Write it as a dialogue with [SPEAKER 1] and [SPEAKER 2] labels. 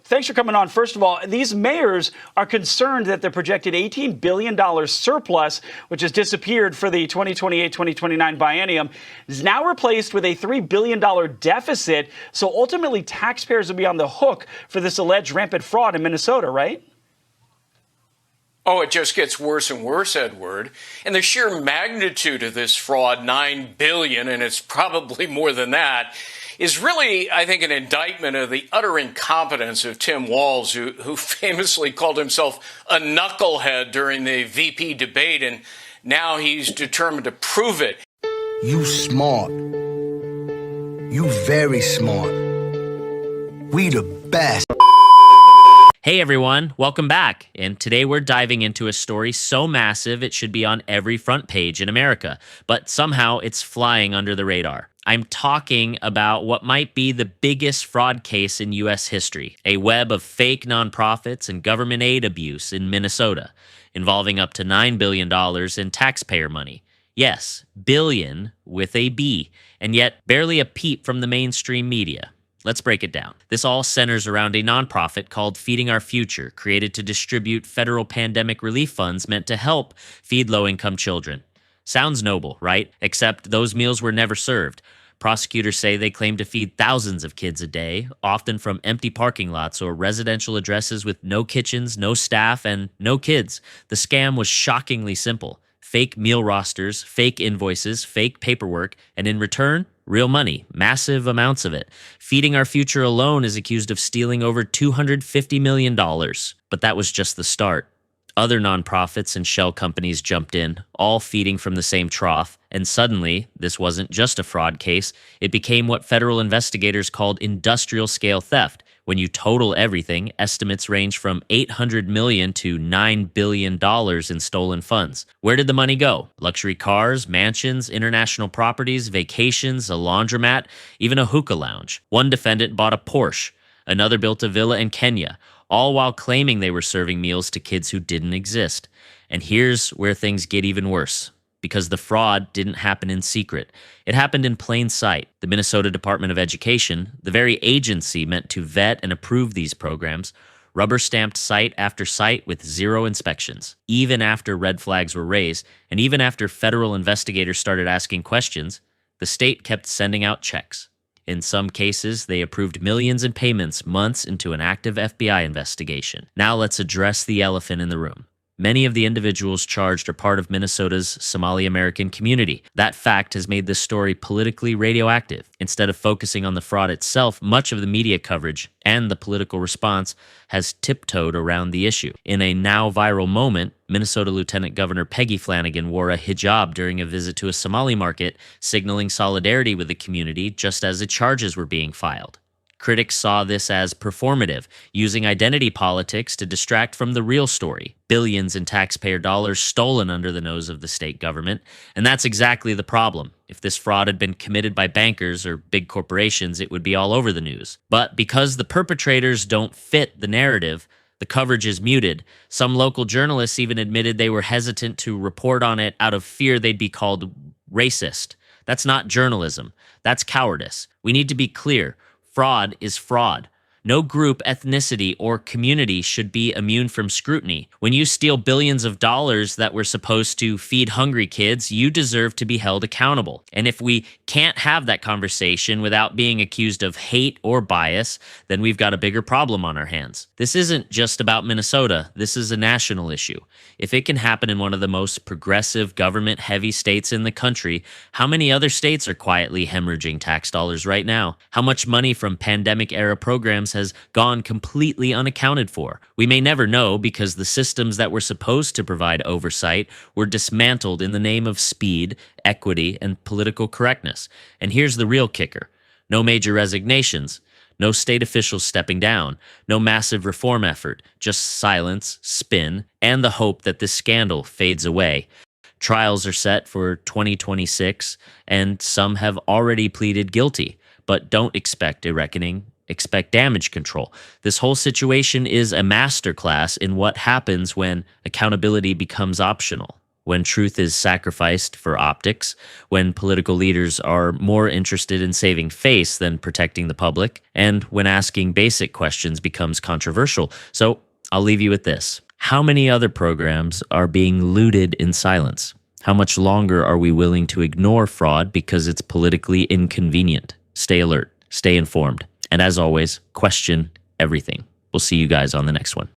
[SPEAKER 1] Thanks for coming on. First of all, these mayors are concerned that the projected $18 billion surplus, which has disappeared for the 2028-2029 biennium, is now replaced with a $3 billion deficit. So ultimately, taxpayers will be on the hook for this alleged rampant fraud in Minnesota, right?
[SPEAKER 2] Oh, it just gets worse and worse, Edward. And the sheer magnitude of this fraud, $9 billion, and it's probably more than that, is really, I think, an indictment of the utter incompetence of Tim Walz, who famously called himself a knucklehead during the VP debate, and now he's determined to prove it.
[SPEAKER 3] You smart. You very smart. We the best.
[SPEAKER 4] Hey everyone, welcome back. And today we're diving into a story so massive it should be on every front page in America, but somehow it's flying under the radar. I'm talking about what might be the biggest fraud case in U.S. history, a web of fake nonprofits and government aid abuse in Minnesota, involving up to $9 billion in taxpayer money. Yes, billion with a B, and yet barely a peep from the mainstream media. Let's break it down. This all centers around a nonprofit called Feeding Our Future, created to distribute federal pandemic relief funds meant to help feed low-income children. Sounds noble, right? Except those meals were never served. Prosecutors say they claim to feed thousands of kids a day, often from empty parking lots or residential addresses with no kitchens, no staff, and no kids. The scam was shockingly simple. Fake meal rosters, fake invoices, fake paperwork, and in return, real money, massive amounts of it. Feeding Our Future alone is accused of stealing over $250 million. But that was just the start. Other nonprofits and shell companies jumped in, all feeding from the same trough, and suddenly, this wasn't just a fraud case, it became what federal investigators called industrial-scale theft. When you total everything, estimates range from $800 million to $9 billion in stolen funds. Where did the money go? Luxury cars, mansions, international properties, vacations, a laundromat, even a hookah lounge. One defendant bought a Porsche. Another built a villa in Kenya, all while claiming they were serving meals to kids who didn't exist. And here's where things get even worse. Because the fraud didn't happen in secret. It happened in plain sight. The Minnesota Department of Education, the very agency meant to vet and approve these programs, rubber-stamped site after site with zero inspections. Even after red flags were raised, and even after federal investigators started asking questions, the state kept sending out checks. In some cases, they approved millions in payments months into an active FBI investigation. Now let's address the elephant in the room. Many of the individuals charged are part of Minnesota's Somali American community. That fact has made this story politically radioactive. Instead of focusing on the fraud itself, much of the media coverage and the political response has tiptoed around the issue. In a now viral moment, Minnesota Lieutenant Governor Peggy Flanagan wore a hijab during a visit to a Somali market, signaling solidarity with the community just as the charges were being filed. Critics saw this as performative, using identity politics to distract from the real story. Billions in taxpayer dollars stolen under the nose of the state government. And that's exactly the problem. If this fraud had been committed by bankers or big corporations, it would be all over the news. But because the perpetrators don't fit the narrative, the coverage is muted. Some local journalists even admitted they were hesitant to report on it out of fear they'd be called racist. That's not journalism. That's cowardice. We need to be clear. Fraud is fraud. No group, ethnicity, or community should be immune from scrutiny. When you steal billions of dollars that were supposed to feed hungry kids, you deserve to be held accountable. And if we can't have that conversation without being accused of hate or bias, then we've got a bigger problem on our hands. This isn't just about Minnesota. This is a national issue. If it can happen in one of the most progressive, government-heavy states in the country, how many other states are quietly hemorrhaging tax dollars right now? How much money from pandemic-era programs has gone completely unaccounted for? We may never know because the systems that were supposed to provide oversight were dismantled in the name of speed, equity, and political correctness. And here's the real kicker. No major resignations. No state officials stepping down, no massive reform effort, just silence, spin, and the hope that this scandal fades away. Trials are set for 2026, and some have already pleaded guilty, but don't expect a reckoning. Expect damage control. This whole situation is a masterclass in what happens when accountability becomes optional. when truth is sacrificed for optics, when political leaders are more interested in saving face than protecting the public, and when asking basic questions becomes controversial. So I'll leave you with this. How many other programs are being looted in silence? How much longer are we willing to ignore fraud because it's politically inconvenient? Stay alert, stay informed, and as always, question everything. We'll see you guys on the next one.